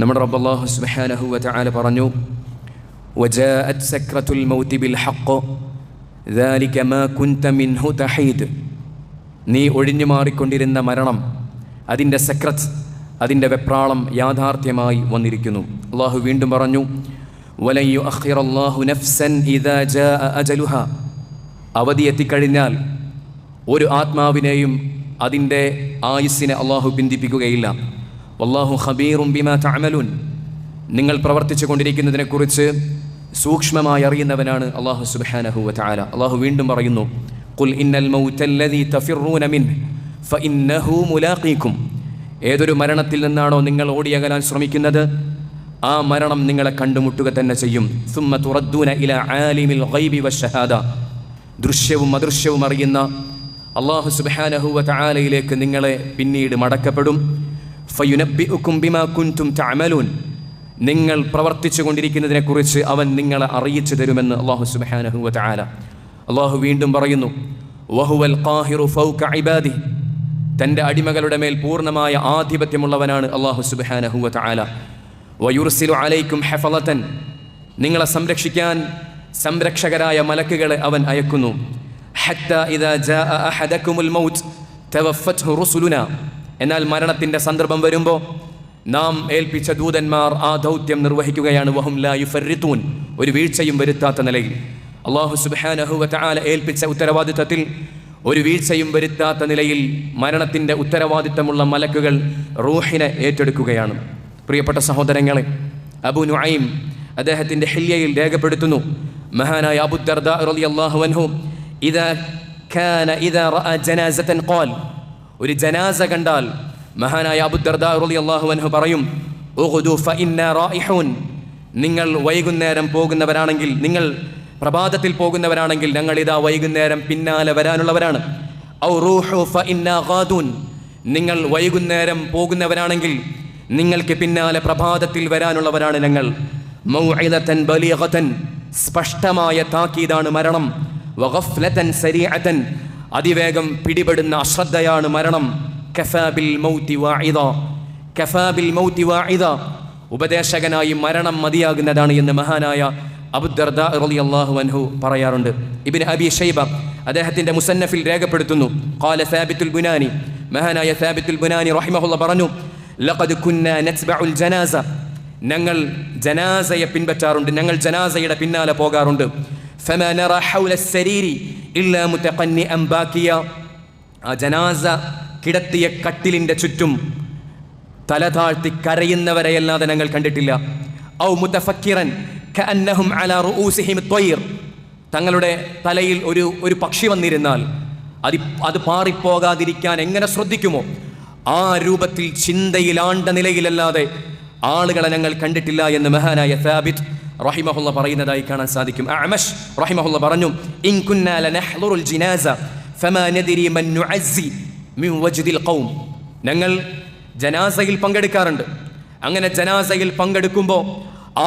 നമ്മുടെ റബ്ബ് അല്ലാഹു സുബ്ഹാനഹു വ തആല പറഞ്ഞു, വജാഅത് സക്രത്തുൽ മൗതി ബിൽ ഹഖ് ദാലിക മാ കുൻത മിൻഹു തഹീദ്. നീ ഒഴിഞ്ഞു മാറിക്കൊണ്ടിരുന്ന മരണം, അതിൻ്റെ സക്രത്ത്, അതിൻ്റെ വെപ്രാളം യാഥാർത്ഥ്യമായി വന്നിരിക്കുന്നു. അള്ളാഹു വീണ്ടും പറഞ്ഞു, വലൻ യുഅഖിറല്ലാഹു നഫ്സൻ ഇദാ ജാഅ അജലുഹ. അവധി എത്തിക്കഴിഞ്ഞാൽ ഒരു ആത്മാവിനെയും അതിൻ്റെ ആയുസ്സിനെ അള്ളാഹു ബന്ധിപ്പിക്കുകയില്ല. വല്ലാഹു ഖബീറും ബിമാ തഅമലൂൻ. നിങ്ങൾ പ്രവർത്തിച്ചു കൊണ്ടിരിക്കുന്നതിനെക്കുറിച്ച് സൂക്ഷ്മമായി അറിയുന്നവനാണ് അള്ളാഹു സുബ്ഹാനഹു വ തആല. അള്ളാഹു വീണ്ടും പറയുന്നു, ഖുൽ ഇന്നൽ മൗതല്ലദീ തഫിറൂന മിൻഹു ഫഇന്നഹു മുലാഖീകും. ഏതൊരു മരണത്തിൽ നിന്നാണോ നിങ്ങൾ ഓടിയകലാൻ ശ്രമിക്കുന്നത്, ആ മരണം നിങ്ങളെ കണ്ടുമുട്ടുക തന്നെ ചെയ്യും. സുമ്മ തുറദ്ദൂന ഇലാ ആലിമിൽ ഗൈബി വശഹാദ. ദൃശ്യവും അദൃശ്യവും അറിയുന്ന അല്ലാഹു സുബ്ഹാനഹു വ തആലയിലേക്ക് നിങ്ങളെ പിന്നീട് മടക്കപ്പെടും. ഫയുനബ്ബിഉകും ബിമാ കുൻതും തഅമലൂൻ. നിങ്ങൾ പ്രവർത്തിച്ചു കൊണ്ടിരിക്കുന്നതിനെക്കുറിച്ച് അവൻ നിങ്ങളെ അറിയിച്ചു തരുമെന്ന് അല്ലാഹു സുബ്ഹാനഹു വ തആല. അല്ലാഹു വീണ്ടും പറയുന്നു, വഹുവൽ ഖാഹിറു ഫൗക ഇബാദിഹി. തൻ്റെ അടിമകളുടെ മേൽ പൂർണ്ണമായ ആധിപത്യമുള്ളവനാണ് അല്ലാഹു സുബ്ഹാനഹു വ തആല. വയുർസിലു അലൈക്കും ഹഫളതൻ. നിങ്ങളെ സംരക്ഷിക്കാൻ സംരക്ഷകരായ മലക്കുകളെ അവൻ അയക്കുന്നു. ഹത്താ ഇദാ ജാഅ അഹദകുമുൽ മൗത്ത് തവഫത്ഹു റുസുലുനാ. എന്നാൽ മരണത്തിൻ്റെ സന്ദർഭം വരുമ്പോൾ നാം ഏൽപ്പിച്ച ദൂതന്മാർ ആ ദൗത്യം നിർവഹിക്കുകയാണ്. വഹും ലാ യുഫർരിതൂൻ. ഒരു വീഴ്ചയും വരുത്താത്ത നിലയിൽ അല്ലാഹു സുബ്ഹാനഹു വ തആല ഏൽപ്പിച്ച ഉത്തരവാദിത്തത്തിൽ ഒരു വീഴ്ചയും വരുത്താത്ത നിലയിൽ മരണത്തിൻ്റെ ഉത്തരവാദിത്തമുള്ള മലക്കുകൾ റൂഹിനെ ഏറ്റെടുക്കുകയാണ്. പ്രിയപ്പെട്ട സഹോദരങ്ങളെ, അബൂ നുഐം അദ്ദേഹത്തിൻ്റെ ഹില്യയിൽ രേഖപ്പെടുത്തുന്നു, മഹാനായ അബൂ ദർദാ റളിയല്ലാഹു അൻഹു ഇദാ റഅ ജനാസതൻ ഖാൽ. ഒരു ജനാസ കണ്ടാൽ മഹാനായ അബൂ ദർദാ റളിയല്ലാഹു അൻഹു പറയും, ഉഗ്ദു ഫഇന്നാ റായിഹൂൻ. നിങ്ങൾ വൈകുന്നേരം പോകുന്നവരാണെങ്കിൽ, നിങ്ങൾ പ്രഭാതത്തിൽ പോകുന്നവരാണെങ്കിൽ ഞങ്ങൾ ഇതാ വൈകുന്നേരം പിന്നാലെ വരാനുള്ളവരാണ്. ഔ റൂഹു ഫഇന്നാ ഗാദൂൻ. നിങ്ങൾ വൈകുന്നേരം പോകുന്നവരാണെങ്കിൽ നിങ്ങൾക്ക് പിന്നാലെ പ്രഭാതത്തിൽ വരാനുള്ളവരാണ് ഞങ്ങൾ. മൗഇദതൻ ബലീഗതൻ. സ്പഷ്ടമായ താക്കീതാണ് മരണം. വഗഫ്ലതൻ സരീഅതൻ. അതിവേഗം പിടിപെടുന്ന അശ്രദ്ധയാണ് മരണം. കഫാ ബിൽ മൗതി വാഇദ. കഫാ ബിൽ മൗതി വാഇദ. ഉപദേശകനായി മരണം മതിയാകുന്നതാണ് എന്ന് മഹാനായ അബൂ ദർദാ റളിയല്ലാഹു അൻഹു പറയാറുണ്ട്. ഇബ്നു അബീ ശൈബ അദ്ദേഹത്തിൻ്റെ മുസന്നഫിൽ രേഖപ്പെടുത്തുന്നു, ഖാല സാബിത്തുൽ ബുനാനി. മഹാനായ സാബിത്തുൽ ബുനാനി റഹിമഹുല്ലാഹ് പറഞ്ഞു, ലഖദ് കുന്നാ നത്ബഉൽ ജനാസ. ഞങ്ങൾ ജനാസയെ പിൻപറ്റാറുണ്ട്, ഞങ്ങൾ ജനാസയുടെ പിന്നാലെ പോകാറുണ്ട്. ഫമാ നറാ ഹൗല അസ്സരീരി ഇല്ലാ മുതഖന്നിഅൻ ബാക്കിയ. ആ ജനാസ കിടത്തിയ കട്ടിലിൻ്റെ ചുറ്റും തല താഴ്ത്തി കരയുന്നവരെയല്ലാതെ ഞങ്ങൾ കണ്ടിട്ടില്ല. ഔ മുതഫക്കിറൻ കഅന്നഹും അലാ റൂസിഹിം ത്വയ്ർ. തങ്ങളുടെ തലയിൽ ഒരു പക്ഷി വന്നിരുന്നാൽ അത് പാറിപ്പോകാതിരിക്കാൻ എങ്ങനെ ശ്രദ്ധിക്കുമോ, ആ രൂപത്തിൽ ചിന്തയിലാണ്ട നിലയിലല്ലാതെ ആളുകളെ ഞങ്ങൾ കണ്ടിട്ടില്ല എന്ന് മഹാനായ സാബിത്ത് റഹിമഹുല്ല പറയുന്നതായി കാണാൻ സാധിക്കും. അഅമശ് റഹിമഹുല്ല പറഞ്ഞു, ഇൻ കുന്നാ ലനഹ്ളുറുൽ ജിനാസ ഫമാ നദരി മൻ നുഅസ്സി മിൻ വജ്ദിൽ ഖൗം. ഞങ്ങൾ ജനാസയിൽ പങ്കെടുക്കാറുണ്ട്. അങ്ങനെ ജനാസയിൽ പങ്കെടുക്കുമ്പോൾ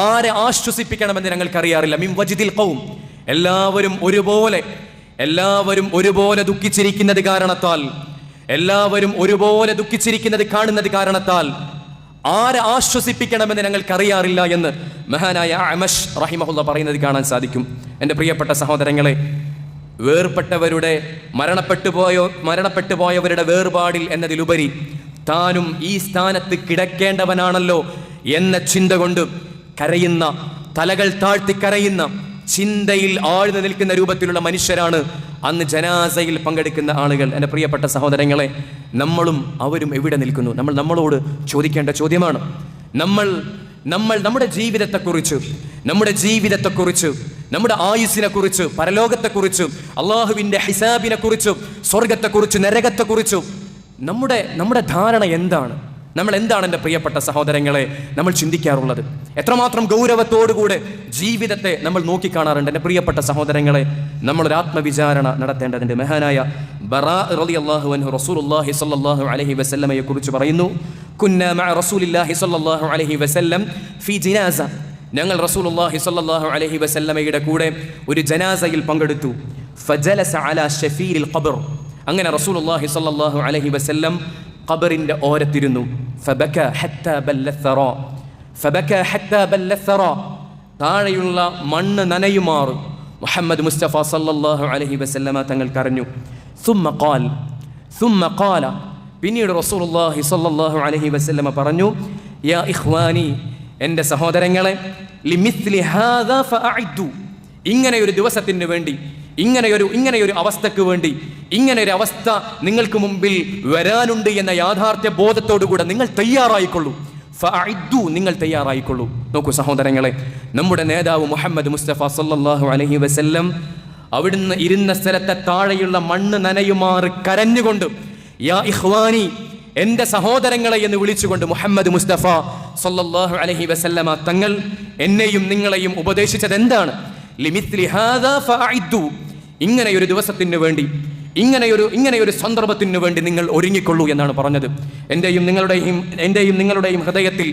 ആരെ ആശ്വസിപ്പിക്കണമെന്ന് ഞങ്ങൾക്കറിയാറില്ല. മിൻ വജ്ദിൽ ഖൗം. എല്ലാവരും ഒരുപോലെ ദുഃഖിച്ചിരിക്കുന്നത് കാരണത്താൽ, എല്ലാവരും ഒരുപോലെ ദുഃഖിച്ചിരിക്കുന്നത് കാണുന്നത് കാരണത്താൽ ആരെ ആശ്വസിപ്പിക്കണമെന്ന് ഞങ്ങൾക്കറിയാറില്ല എന്ന് മഹാനായ അഅമശ് റഹിമഹുല്ല പറയുന്നത് കാണാൻ സാധിക്കും. എൻ്റെ പ്രിയപ്പെട്ട സഹോദരങ്ങളെ, വേർപെട്ടവരുടെ മരണപ്പെട്ടു പോയവരുടെ വേർപാടിൽ എന്നതിലുപരി താനും ഈ സ്ഥാനത്ത് കിടക്കേണ്ടവനാണല്ലോ എന്ന ചിന്ത കൊണ്ട് കരയുന്ന, തലകൾ താഴ്ത്തി കരയുന്ന, ചിന്തയിൽ ആഴ്ന്നു നിൽക്കുന്ന രൂപത്തിലുള്ള മനുഷ്യരാണ് അന്ന് ജനാസയിൽ പങ്കെടുക്കുന്ന ആളുകൾ. എൻ്റെ പ്രിയപ്പെട്ട സഹോദരങ്ങളെ, നമ്മളും അവരും എവിടെ നിൽക്കുന്നു? നമ്മളോട് ചോദിക്കേണ്ട ചോദ്യമാണ്. നമ്മുടെ ജീവിതത്തെക്കുറിച്ച്, നമ്മുടെ ആയുസ്സിനെക്കുറിച്ച്, പരലോകത്തെക്കുറിച്ച്, അള്ളാഹുവിൻ്റെ ഹിസാബിനെക്കുറിച്ച്, സ്വർഗത്തെക്കുറിച്ച്, നരകത്തെക്കുറിച്ച് നമ്മുടെ ധാരണ എന്താണ്? നമ്മൾ എന്താണ് എൻ്റെ പ്രിയപ്പെട്ട സഹോദരങ്ങളെ നമ്മൾ ചിന്തിക്കാറുള്ളത്? എത്രമാത്രം ഗൗരവത്തോടുകൂടെ ജീവിതത്തെ നമ്മൾ നോക്കിക്കാണാറുണ്ട്? എൻ്റെ പ്രിയപ്പെട്ട സഹോദരങ്ങളെ, നമ്മളൊരു ആത്മവിചാരണ നടത്തേണ്ടതുണ്ട്. മഹാനായ ബറാ റളിയല്ലാഹു അൻഹു റസൂലുള്ളാഹി സ്വല്ലല്ലാഹു അലൈഹി വസല്ലമയെ കുറിച്ച് പറയുന്നു, കുന്നാ മഅ റസൂലില്ലാഹി സ്വല്ലല്ലാഹു അലൈഹി വസല്ലം ഫീ ജനാസ. ഞങ്ങൾ റസൂലുള്ളാഹി സ്വല്ലല്ലാഹു അലൈഹി വസല്ലമയുടെ കൂടെ ഒരു ജനാസയിൽ പങ്കെടുത്തു. ഫജലസ അലാ ഷഫീരിൽ ഖബർ. അങ്ങനെ റസൂലുള്ളാഹി സ്വല്ലല്ലാഹു അലൈഹി വസല്ലം ഖബറിൻ്റെ ഓരത്തിരുന്നു. ഫബക ഹത്താ ബല്ല ഥറാ ഫബക ഹത്താ ബല്ലസറ, താഴെയുള്ള മണ്ണ് നനയുമാറ് മുഹമ്മദ് മുസ്തഫ സല്ലല്ലാഹു അലൈഹി വസല്ലമ തങ്ങൾ കരഞ്ഞു. സുമ്മ ഖാല, പിന്നീട് റസൂലുള്ളാഹി സല്ലല്ലാഹു അലൈഹി വസല്ലമ പറഞ്ഞു, യാ ഇഖ്വാനി, എൻ്റെ സഹോദരങ്ങളെ, ലിമിസ്ലി ഹാദാ ഫഅഇദ്ദു, ഇങ്ങനെയൊരു ദിവസത്തിന് വേണ്ടി, ഇങ്ങനെയൊരു അവസ്ഥക്ക് വേണ്ടി, ഇങ്ങനെയൊരു അവസ്ഥ നിങ്ങൾക്ക് മുമ്പിൽ വരാനുണ്ട് എന്ന യാഥാർത്ഥ്യ ബോധത്തോടുകൂടെ നിങ്ങൾ തയ്യാറായിക്കൊള്ളൂ. ഫഅഇദ്ദു, നിങ്ങൾ തയ്യാറായിക്കൊള്ളൂ. നോക്കൂ സഹോദരങ്ങളെ, നമ്മുടെ നേതാവ് മുഹമ്മദ് മുസ്തഫ സല്ലല്ലാഹു അലൈഹി വസല്ലം അവിടുന്ന് ഇരുന്ന സ്ഥലത്തെ താഴെയുള്ള മണ്ണ് നനയുമാറ് കരഞ്ഞുകൊണ്ട് യാ ഇഖ്വാനി, എൻ്റെ സഹോദരങ്ങളെ എന്ന് വിളിച്ചുകൊണ്ട് മുഹമ്മദ് മുസ്തഫ സല്ലല്ലാഹു അലൈഹി വസല്ലമ തങ്ങൾ എന്നെയും നിങ്ങളെയും ഉപദേശിച്ചത് എന്താണ്? ലിമിസ്ലി ഹാദാ ഫഅഇദ്ദു, ഇങ്ങനെയൊരു ദിവസത്തിന് വേണ്ടി, ഇങ്ങനെയൊരു സന്ദർഭത്തിന് വേണ്ടി നിങ്ങൾ ഒരുങ്ങിക്കൊള്ളൂ എന്നാണ് പറഞ്ഞത്. എൻ്റെയും നിങ്ങളുടെയും ഹൃദയത്തിൽ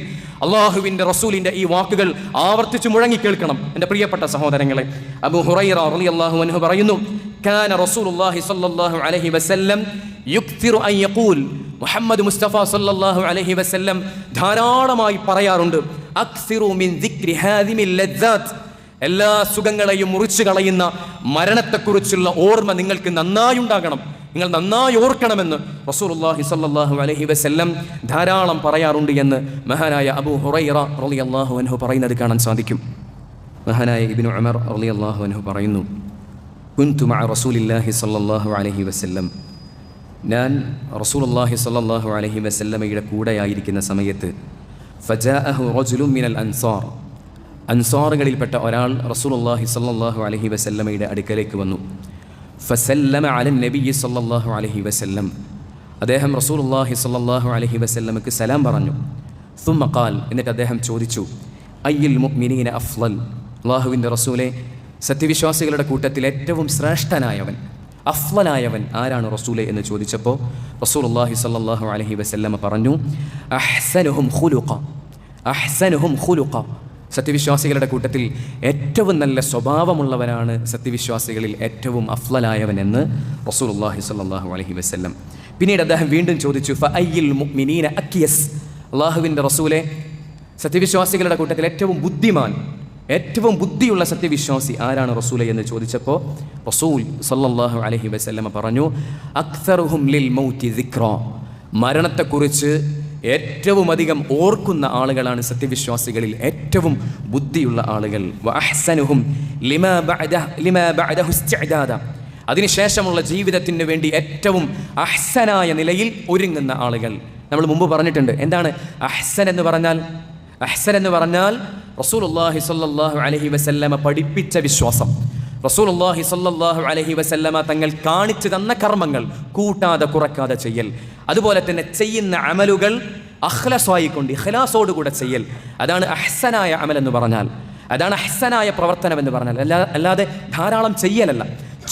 അള്ളാഹുവിൻ്റെ റസൂലിൻ്റെ ഈ വാക്കുകൾ ആവർത്തിച്ച് മുഴങ്ങിക്കേൾക്കണം എൻ്റെ പ്രിയപ്പെട്ട സഹോദരങ്ങളെ. അബൂ ഹുറൈറ റളിയല്ലാഹു അൻഹു പറയുന്നു, കാന റസൂലുള്ളാഹി സ്വല്ലല്ലാഹു അലൈഹി വസല്ലം യുക്തിറു അൻ യഖൂൽ, മുഹമ്മദ് മുസ്തഫ സല്ലല്ലാഹു അലൈഹി വസല്ലം ധാരാളമായി പറയാറുണ്ട്, അക്സിറു മിൻ ദിക്രി ഹാദിമിൽ ലദ്ദാത്ത്, എല്ലാ സുഖങ്ങളെയും മുറിച്ചു കളയുന്ന മരണത്തെക്കുറിച്ചുള്ള ഓർമ്മ നിങ്ങൾക്ക് നന്നായി ഉണ്ടാകണം, നിങ്ങൾ നന്നായി ഓർക്കണമെന്ന് റസൂലുള്ളാഹി സ്വല്ലല്ലാഹു അലൈഹി വസല്ലം ധാരാളം പറയാറുണ്ട് എന്ന് മഹാനായ അബൂ ഹുറൈറ റളിയല്ലാഹു അൻഹു പറയുന്നത് കാണാൻ സാധിക്കും. മഹാനായ ഇബ്നു ഉമർ റളിയല്ലാഹു അൻഹു പറയുന്നു, കുൻതു മഅ റസൂലില്ലാഹി സ്വല്ലല്ലാഹു അലൈഹി വസല്ലം, ഞാൻ റസൂലുള്ളാഹി സ്വല്ലല്ലാഹു അലൈഹി വസല്ലമയുടെ കൂടെയായിരിക്കുന്ന സമയത്ത് ഫജാഅഹു റജുലുൻ മിനൽ അൻസാർ, അൻസാറുകളിൽപ്പെട്ട ഒരാൾ റസൂലുള്ളാഹി സ്വല്ലല്ലാഹു അലൈഹി വസല്ലമയുടെ അടുക്കലേക്ക് വന്നു. ഫസല്ലമ അലൻ നബിയ്യി സ്വല്ലല്ലാഹു അലൈഹി വസല്ലം, അദ്ദേഹം റസൂലുള്ളാഹി സ്വല്ലല്ലാഹു അലൈഹി വസല്ലമക്ക് സലാം പറഞ്ഞു. സുമ്മ ഖാൽ, എന്നിട്ട് അദ്ദേഹം ചോദിച്ചു, അയ്യുൽ മുഅ്മിനീന അഫ്ളൽ, അല്ലാഹുവിൻ്റെ റസൂലെ, സത്യവിശ്വാസികളുടെ കൂട്ടത്തിൽ ഏറ്റവും ശ്രേഷ്ഠനായവൻ, അഫ്ളലായവൻ ആരാണ് റസൂലെ എന്ന് ചോദിച്ചപ്പോൾ റസൂലുള്ളാഹി സ്വല്ലല്ലാഹു അലൈഹി വസല്ലമ പറഞ്ഞു, അഹ്സനുഹും ഖുലുഖ, അഹ്സനുഹും ഖുലുഖ, സത്യവിശ്വാസികളുടെ കൂട്ടത്തിൽ ഏറ്റവും നല്ല സ്വഭാവമുള്ളവനാണ് സത്യവിശ്വാസികളിൽ ഏറ്റവും അഫ്ളലായവൻ എന്ന് റസൂലുള്ളാഹി സ്വല്ലല്ലാഹു അലൈഹി വസല്ലം. പിന്നീട് അദ്ദേഹം വീണ്ടും ചോദിച്ചു, ഫഅയ്യുൽ മുഅ്മിനീന അക്യസ്, അല്ലാഹുവിൻ്റെ റസൂലെ, സത്യവിശ്വാസികളുടെ കൂട്ടത്തിൽ ഏറ്റവും ബുദ്ധിമാൻ, ഏറ്റവും ബുദ്ധിയുള്ള സത്യവിശ്വാസി ആരാണ് റസൂലെ എന്ന് ചോദിച്ചപ്പോൾ റസൂൽ സല്ലല്ലാഹു അലൈഹി വസല്ലം പറഞ്ഞു, അക്സറുഹും ലിൽ മൗതി ദിക്റ, മരണത്തെക്കുറിച്ച് ഏറ്റവും അധികം ഓർക്കുന്ന ആളുകളാണ് സത്യവിശ്വാസികളിൽ ഏറ്റവും ബുദ്ധിയുള്ള ആളുകൾ. വഅഹ്സനുഹും ലിമാ ബഅദഹു ഇസ്തിഅദാദ, അതിനുശേഷമുള്ള ജീവിതത്തിന് വേണ്ടി ഏറ്റവും അഹ്സനായ നിലയിൽ ഒരുങ്ങുന്ന ആളുകൾ. നമ്മൾ മുമ്പ് പറഞ്ഞിട്ടുണ്ട്, എന്താണ് അഹ്സൻ എന്ന് പറഞ്ഞാൽ? അഹ്സൻ എന്ന് പറഞ്ഞാൽ റസൂലുള്ളാഹി സ്വല്ലല്ലാഹു അലൈഹി വസല്ലമ പഠിപ്പിച്ച വിശ്വാസം, റസൂലുള്ളാഹി സ്വല്ലല്ലാഹു അലൈഹി വസല്ലമ തങ്ങൾ കാണിച്ചു തന്ന കർമ്മങ്ങൾ കൂട്ടാതെ കുറക്കാതെ ചെയ്യൽ, അതുപോലെ തന്നെ ചെയ്യുന്ന അമലുകൾ അഖ്ലസായിക്കൊണ്ട് ഇഖ്ലാസോടുകൂടെ ചെയ്യൽ, അതാണ് അഹ്സനായ അമൽ എന്ന് പറഞ്ഞാൽ, അതാണ് അഹ്സനായ പ്രവർത്തനം എന്ന് പറഞ്ഞാൽ. അല്ലാതെ ധാരാളം ചെയ്യലല്ല,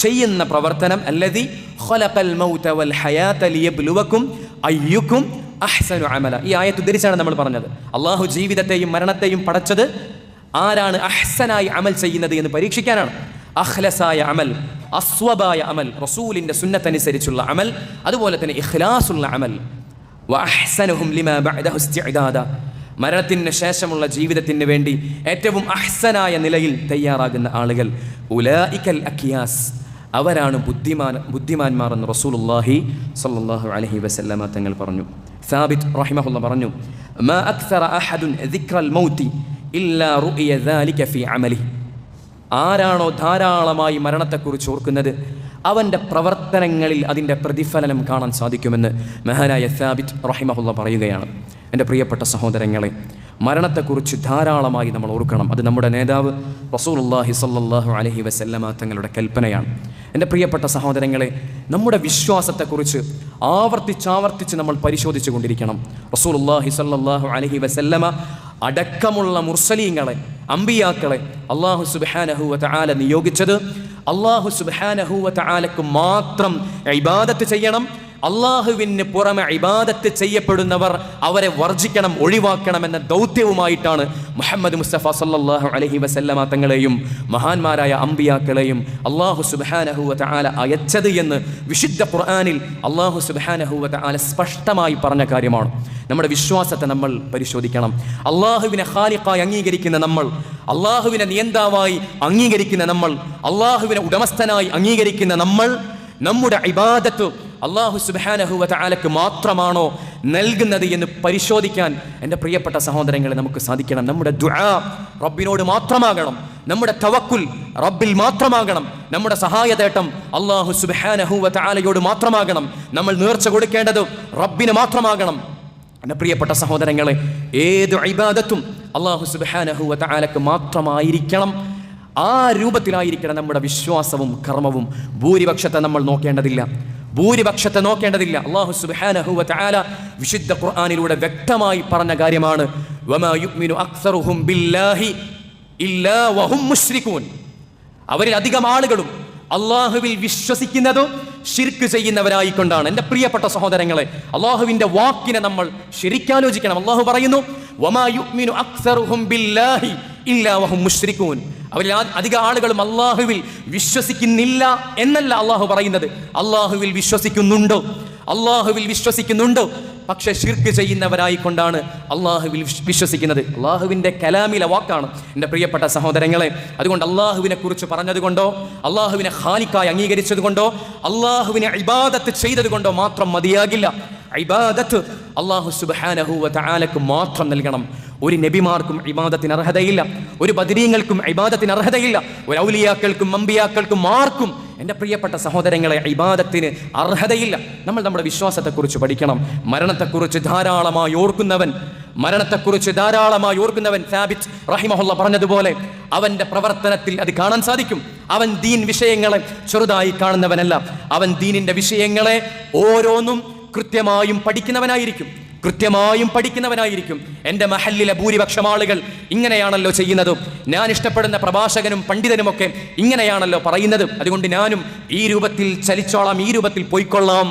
ചെയ്യുന്ന പ്രവർത്തനം. അല്ലദീ ഖലഖൽ മൗത വൽ ഹയാത ലിയബ്ലുവകും അയ്യുക്കും അഹ്സനു അമല, ഈ ആയത്ത് ഉദ്ധരിച്ചാണ് നമ്മൾ പറഞ്ഞത്. അള്ളാഹു ജീവിതത്തെയും മരണത്തെയും പടച്ചത് ആരാണ് അഹ്സനായി അമൽ ചെയ്യുന്നത് എന്ന് പരീക്ഷിക്കാനാണ്. അഖ്ലസായ അമൽ, അസ്വബായ അമൽ, റസൂലിൻ്റെ സുന്നത്തനുസരിച്ചുള്ള അമൽ, അതുപോലെ തന്നെ ഇഖ്ലാസുള്ള അമൽ. വഅഹ്സനുഹും ലിമാ ബഅദഹു ഇസ്തിഅദാദ, മരണത്തിന് ശേഷമുള്ള ജീവിതത്തിന് വേണ്ടി ഏറ്റവും അഹ്സനായ നിലയിൽ തയ്യാറാകുന്ന ആളുകൾ. ഉലൈകൽ അക്യാസ്, അവരാണ് ബുദ്ധിമാന്മാർ എന്ന് റസൂലുള്ളാഹി സ്വല്ലല്ലാഹു അലൈഹി വസല്ലമ തങ്ങൾ പറഞ്ഞു. സാബിത്ത് റഹിമഹുള്ള പറഞ്ഞു, മാ അക്സറ അഹദുൻ ദിക്റൽ മൗതി ഇല്ലാ റുഇയ ദാലിക ഫീ അമലിഹി, ആരാണോ ധാരാളമായി മരണത്തെക്കുറിച്ച് ഓർക്കുന്നത് അവൻ്റെ പ്രവർത്തനങ്ങളിൽ അതിൻ്റെ പ്രതിഫലനം കാണാൻ സാധിക്കുമെന്ന് മഹാനായ സാബിത്ത് റഹിമഹുള്ള പറയുകയാണ്. എൻ്റെ പ്രിയപ്പെട്ട സഹോദരങ്ങളെ, മരണത്തെക്കുറിച്ച് ധാരാളമായി നമ്മൾ ഓർക്കണം. അത് നമ്മുടെ നേതാവ് റസൂലുള്ളാഹി സ്വല്ലല്ലാഹു അലൈഹി വസല്ലമ തങ്ങളുടെ കൽപ്പനയാണ്. എൻ്റെ പ്രിയപ്പെട്ട സഹോദരങ്ങളെ, നമ്മുടെ വിശ്വാസത്തെക്കുറിച്ച് ആവർത്തിച്ചാവർത്തിച്ച് നമ്മൾ പരിശോധിച്ചു കൊണ്ടിരിക്കണം. റസൂലുള്ളാഹി സ്വല്ലല്ലാഹു അലൈഹി വസല്ലമ അടക്കമുള്ള മുർസലീങ്ങളെ, അമ്പിയാക്കളെ അല്ലാഹു സുബ്ഹാനഹു വ തആല നിയോഗിച്ചത് അല്ലാഹു സുബ്ഹാനഹു വ തആലക്ക് മാത്രം ഇബാദത്ത് ചെയ്യണം, അള്ളാഹുവിന് പുറമെ ഇബാദത്ത് ചെയ്യപ്പെടുന്നവർ അവരെ വർജിക്കണം, ഒഴിവാക്കണം എന്ന ദൗത്യവുമായിട്ടാണ് മുഹമ്മദ് മുസ്തഫ സല്ലല്ലാഹു അലൈഹി വസല്ലമ തങ്ങളെയും മഹാന്മാരായ അമ്പിയാക്കളെയും അല്ലാഹു സുബ്ഹാനഹു വ തആല അയച്ചത് എന്ന് വിശുദ്ധ ഖുർആനിൽ അല്ലാഹു സുബ്ഹാനഹു വ തആല സ്പഷ്ടമായി പറഞ്ഞ കാര്യമാണ്. നമ്മുടെ വിശ്വാസത്തെ നമ്മൾ പരിശോധിക്കണം. അള്ളാഹുവിനെ ഖാലിഖായി അംഗീകരിക്കുന്ന നമ്മൾ, അള്ളാഹുവിനെ നിയന്താവായി അംഗീകരിക്കുന്ന നമ്മൾ, അള്ളാഹുവിനെ ഉടമസ്ഥനായി അംഗീകരിക്കുന്ന നമ്മൾ, നമ്മുടെ ഇബാദത്ത് അല്ലാഹു സുബ്ഹാനഹു വ തആലക്ക് മാത്രമാണോ നൽകുന്നത് എന്ന് പരിശോധിക്കാൻ എൻ്റെ പ്രിയപ്പെട്ട സഹോദരങ്ങളെ നമുക്ക് സാധിക്കണം. നമ്മുടെ ദുആ റബ്ബിനോട് മാത്രമാകണം, നമ്മുടെ തവക്കുൽ റബ്ബിൽ മാത്രമാകണം, നമ്മുടെ സഹായതേട്ടം അല്ലാഹു സുബ്ഹാനഹു വ തആലയോട് മാത്രമാകണം, നമ്മൾ നേർച്ച കൊടുക്കേണ്ടത് റബ്ബിന് മാത്രമാകണം. എൻ്റെ പ്രിയപ്പെട്ട സഹോദരങ്ങളെ, ഏത് ഇബാദത്തും അല്ലാഹു സുബ്ഹാനഹു വ തആലക്ക് മാത്രമായിരിക്കണം. ആ രൂപത്തിലായിരിക്കണം നമ്മുടെ വിശ്വാസവും കർമ്മവും. ഭൂരിപക്ഷത്തെ നമ്മൾ നോക്കേണ്ടതില്ല, അല്ലാഹു സുബ്ഹാനഹു വ തആല വിശുദ്ധ ഖുർആനിലൂടെ വ്യക്തമായി പറഞ്ഞ കാര്യമാണ്. വമാ യുഅ്മിനു അക്സറുഹും ബില്ലാഹി ഇല്ലാ വഹും മുശ്രികൂൻ. അവരിൽ അധികം ആളുകളും അള്ളാഹുവിൽ വിശ്വസിക്കുന്നതും ശിർക്ക് ചെയ്യുന്നവരായിക്കൊണ്ടാണ്. എൻ്റെ പ്രിയപ്പെട്ട സഹോദരങ്ങളെ, അള്ളാഹുവിൻ്റെ വാക്കിനെ നമ്മൾ ശരിക്കാലോചിക്കണം. അള്ളാഹു പറയുന്നു വമാ യുഅ്മിനു അക്സറുഹും ബില്ലാഹി ഇല്ലാ വഹും മുശ്രികൂൻ. അവരിൽ അധിക ആളുകളും അള്ളാഹുവിൽ വിശ്വസിക്കുന്നില്ല എന്നല്ല അള്ളാഹു പറയുന്നത്. അള്ളാഹുവിൽ വിശ്വസിക്കുന്നുണ്ട്, പക്ഷെ ശിർക്ക് ചെയ്യുന്നവരായിക്കൊണ്ടാണ് അള്ളാഹുവിൽ വിശ്വസിക്കുന്നത്. അള്ളാഹുവിൻ്റെ കലാമിലെ വാക്കാണ് എൻ്റെ പ്രിയപ്പെട്ട സഹോദരങ്ങളെ. അതുകൊണ്ട് അള്ളാഹുവിനെ കുറിച്ച് പറഞ്ഞതുകൊണ്ടോ, അള്ളാഹുവിനെ ഖാലിഖായി അംഗീകരിച്ചതുകൊണ്ടോ, അള്ളാഹുവിനെ ഇബാദത്ത് ചെയ്തതുകൊണ്ടോ മാത്രം മതിയാകില്ല. ഇബാദത്ത് അല്ലാഹു സുബ്ഹാനഹു വ തആലക്ക് മാത്രം നൽകണം. ഒരു നബിമാർക്കും ഇബാദത്തിന് അർഹതയില്ല, ഒരു ബദരീങ്ങൾക്കും ഇബാദത്തിന് അർഹതയില്ല, ഒരു ഔലിയാക്കൾക്കും അമ്പിയാക്കൾക്കും ആർക്കും എൻ്റെ പ്രിയപ്പെട്ട സഹോദരങ്ങളെ ഇബാദത്തിന് അർഹതയില്ല. നമ്മൾ നമ്മുടെ വിശ്വാസത്തെക്കുറിച്ച് പഠിക്കണം. മരണത്തെക്കുറിച്ച് ധാരാളമായി ഓർക്കുന്നവൻ സാബിത്ത് റഹിമഹുള്ള പറഞ്ഞതുപോലെ അവൻ്റെ പ്രവർത്തനത്തിൽ അത് കാണാൻ സാധിക്കും. അവൻ ദീൻ വിഷയങ്ങളെ ചെറുതായി കാണുന്നവനല്ല, അവൻ ദീനിൻ്റെ വിഷയങ്ങളെ ഓരോന്നും കൃത്യമായും പഠിക്കുന്നവനായിരിക്കും. എൻ്റെ മഹല്ലിലെ ഭൂരിപക്ഷം ആളുകൾ ഇങ്ങനെയാണല്ലോ ചെയ്യുന്നത്, ഞാൻ ഇഷ്ടപ്പെടുന്ന പ്രഭാഷകനും പണ്ഡിതനുമൊക്കെ ഇങ്ങനെയാണല്ലോ പറയുന്നത്, അതുകൊണ്ട് ഞാനും ഈ രൂപത്തിൽ ചലിച്ചോളാം, ഈ രൂപത്തിൽ പോയിക്കൊള്ളാം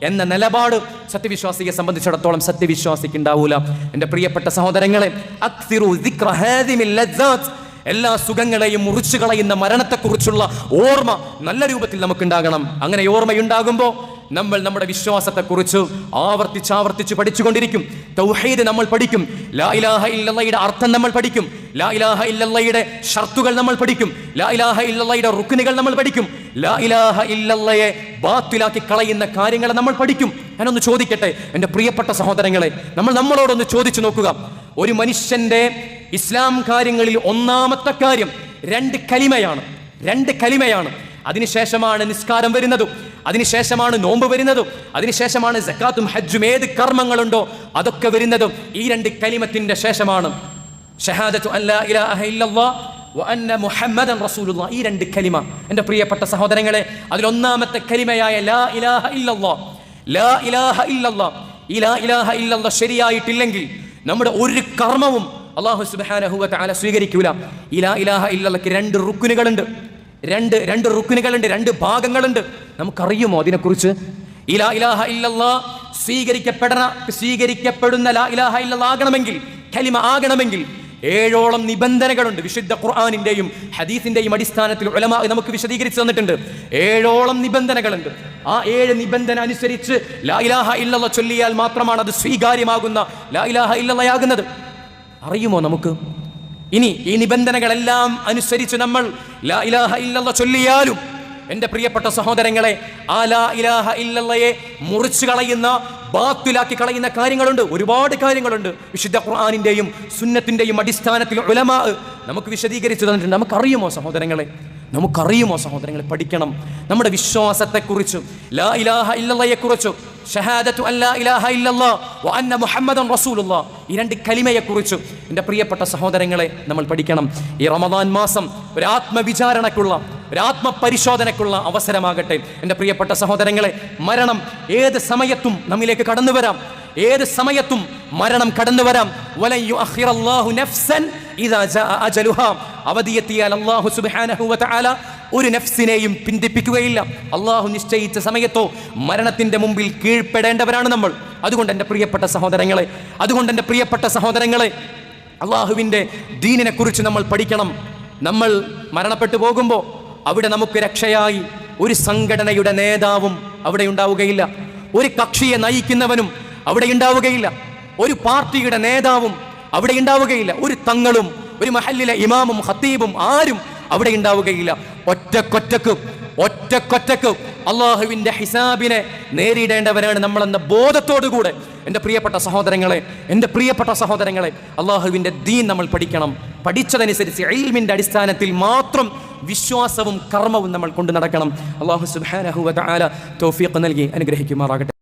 എന്ന നിലപാട് സത്യവിശ്വാസിയെ സംബന്ധിച്ചിടത്തോളം സത്യവിശ്വാസിക്ക് ഉണ്ടാവൂല. എൻ്റെ പ്രിയപ്പെട്ട സഹോദരങ്ങളെ, അക്സിറു ദിക്റ ഹാദിമിൽ ലദ്ദാത്ത്, എല്ലാ സുഖങ്ങളെയും മുറിച്ചു കളയുന്ന മരണത്തെക്കുറിച്ചുള്ള ഓർമ്മ നല്ല രൂപത്തിൽ നമുക്കുണ്ടാകണം. അങ്ങനെ ഓർമ്മയുണ്ടാകുമ്പോൾ നമ്മൾ നമ്മുടെ വിശ്വാസത്തെക്കുറിച്ച് ആവർത്തിച്ച് പഠിച്ചുകൊണ്ടിരിക്കും. തൗഹീദ് നമ്മൾ പഠിക്കും, ലാ ഇലാഹ ഇല്ലല്ലാഹയുടെ അർത്ഥം നമ്മൾ പഠിക്കും, ലാ ഇലാഹ ഇല്ലല്ലാഹയുടെ ഷർത്തുകൾ നമ്മൾ പഠിക്കും, ലാ ഇലാഹ ഇല്ലല്ലാഹയുടെ റുക്നുകൾ നമ്മൾ പഠിക്കും, ലാ ഇലാഹ ഇല്ലല്ലാഹയെ ബാത്തിലാക്കി കളയുന്ന കാര്യങ്ങൾ നമ്മൾ പഠിക്കും. ഞാനൊന്ന് ചോദിക്കട്ടെ എൻ്റെ പ്രിയപ്പെട്ട സഹോദരങ്ങളെ, നമ്മളോടൊന്ന് ചോദിച്ചു നോക്കുക. ഒരു മനുഷ്യൻ്റെ ഇസ്ലാം കാര്യങ്ങളിൽ ഒന്നാമത്തെ കാര്യം രണ്ട് കലിമയാണ്. അതിനുശേഷമാണ് നിസ്കാരം വരുന്നതും, അതിനുശേഷമാണ് നോമ്പ് വരുന്നതും, അതിനുശേഷമാണ് സക്കാത്തും ഹജ്ജും, ഏത് കർമ്മങ്ങളുണ്ടോ അതൊക്കെ വരുന്നതും ഈ രണ്ട് കലിമത്തിന്റെ ശേഷമാണ്. ഷഹാദത്തു അല്ലാ ഇലാഹ ഇല്ലല്ലാഹ് വ അന്ന മുഹമ്മദൻ റസൂലുള്ളാഹ്. ഈ രണ്ട് കലിമ എൻ്റെ പ്രിയപ്പെട്ട സഹോദരങ്ങളെ, അതിലൊന്നാമത്തെ കലിമയായ ലാ ഇലാഹ ഇല്ലല്ലാഹ്, ലാ ഇലാഹ ഇല്ലല്ലാഹ്, ഈ ലാ ഇലാഹ ഇല്ലല്ലാഹ് ശരിയായിട്ടില്ലെങ്കിൽ നമ്മുടെ ഒരു കർമ്മവും അല്ലാഹു സുബ്ഹാനഹു വ തആല സ്വീകരിക്കൂല. ഈ ലാ ഇലാഹ ഇല്ലല്ലാഹ്ക്ക് രണ്ട് റുക്നുകളുണ്ട്, രണ്ട് ഭാഗങ്ങളുണ്ട്. നമുക്കറിയുമോ അതിനെക്കുറിച്ച്? ഈ ലാ ഇലാഹ ഇല്ലല്ലാഹ് സ്വീകരിക്കപ്പെടുന്ന ലാ ഇലാഹ ഇല്ലല്ലാഹ് ആകണമെങ്കിൽ, കലിമ ആകണമെങ്കിൽ 7ഓളം നിബന്ധനകളുണ്ട്. വിശുദ്ധ ഖുർആനിന്റെയും ഹദീസിന്റെയും അടിസ്ഥാനത്തിൽ ഉലമാ നമുക്ക് വിശദീകരിച്ചു തന്നിട്ടുണ്ട്. 7ഓളം നിബന്ധനകളുണ്ട്. ആ 7 നിബന്ധന അനുസരിച്ച് ലാ ഇലാഹ ഇല്ലല്ലാഹ് ചൊല്ലിയാൽ മാത്രമാണ് അത് സ്വീകാര്യമാകുന്ന ലാ ഇലാഹ ഇല്ലല്ലാഹ് ആകുന്നത്. അറിയുമോ നമുക്ക്? ഇനി ഈ നിബന്ധനകളെല്ലാം അനുസരിച്ച് നമ്മൾ ലാ ഇലാഹ ഇല്ലല്ലാഹ് ചൊല്ലിയാലും എൻ്റെ പ്രിയപ്പെട്ട സഹോദരങ്ങളെ, ആ ലാ ഇലാഹ ഇല്ലല്ലാഹയെ മുറിച്ചു കളയുന്ന, ബാത്തിലാക്കി കളയുന്ന കാര്യങ്ങളുണ്ട്, ഒരുപാട് കാര്യങ്ങളുണ്ട്. വിശുദ്ധ ഖുർആനിന്റെയും സുന്നത്തിന്റെയും അടിസ്ഥാനത്തിൽ ഉലമാ നമുക്ക് വിശദീകരിച്ചു തന്നിട്ടുണ്ട്. നമുക്കറിയുമോ സഹോദരങ്ങളെ? പഠിക്കണം നമ്മുടെ വിശ്വാസത്തെക്കുറിച്ച്, ലാ ഇലാഹ ഇല്ലല്ലാഹയെക്കുറിച്ച്, ഷഹാദത്തു അല്ലാ ഇലാഹ ഇല്ലല്ലാഹ് വ അന്ന മുഹമ്മദൻ റസൂലുള്ളാഹ്, ഈ രണ്ട് കലിമയെക്കുറിച്ച് എൻ്റെ പ്രിയപ്പെട്ട സഹോദരങ്ങളെ നമ്മൾ പഠിക്കണം. ഈ റമദാൻ മാസം ഒരു ആത്മവിചാരണക്കുള്ള, ഒരു ആത്മപരിശോധനക്കുള്ള അവസരമാകട്ടെ. എൻ്റെ പ്രിയപ്പെട്ട സഹോദരങ്ങളെ, മരണം ഏത് സമയത്തും നമ്മിലേക്ക് കടന്നു വരാം, ഏത് സമയത്തും മരണം കടന്നു വരാം. വലൻ യുഅഖിറല്ലാഹു നഫ്സൻ ഇദാ ജാഅ അജലുഹാ. അവധിയെത്തിയാൽ അല്ലാഹു സുബ്ഹാനഹു വ തആല ഒരു നഫ്സിനെയും പിന്തിപ്പിക്കുകയില്ല. അള്ളാഹു നിശ്ചയിച്ച സമയത്തോ മരണത്തിന്റെ മുമ്പിൽ കീഴ്പ്പെടേണ്ടവരാണ് നമ്മൾ. അതുകൊണ്ട് എൻ്റെ പ്രിയപ്പെട്ട സഹോദരങ്ങളെ, അള്ളാഹുവിൻ്റെ ദീനിനെ കുറിച്ച് നമ്മൾ പഠിക്കണം. നമ്മൾ മരണപ്പെട്ടു പോകുമ്പോൾ അവിടെ നമുക്ക് രക്ഷയായി ഒരു സംഘടനയുടെ നേതാവും അവിടെ ഉണ്ടാവുകയില്ല, ഒരു കക്ഷിയെ നയിക്കുന്നവനും അവിടെ ഉണ്ടാവുകയില്ല, ഒരു പാർട്ടിയുടെ നേതാവും അവിടെ ഉണ്ടാവുകയില്ല, ഒരു തങ്ങളും ഒരു മഹല്ലിലെ ഇമാമും ഖത്തീബും ആരും അവിടെ ഉണ്ടാവുകയില്ല. ഒറ്റക്കൊറ്റക്ക് അള്ളാഹുവിൻ്റെ ഹിസാബിനെ നേരിടേണ്ടവരാണ് നമ്മളെന്ന ബോധത്തോടുകൂടെ എൻ്റെ പ്രിയപ്പെട്ട സഹോദരങ്ങളെ അള്ളാഹുവിൻ്റെ ദീൻ നമ്മൾ പഠിക്കണം. പഠിച്ചതനുസരിച്ച് ഇൽമിൻ്റെ അടിസ്ഥാനത്തിൽ മാത്രം വിശ്വാസവും കർമ്മവും നമ്മൾ കൊണ്ടു നടക്കണം. അള്ളാഹു സുബ്ഹാനഹു വ തആല തൗഫീഖ് നൽകി അനുഗ്രഹിക്കുമാറാകട്ടെ.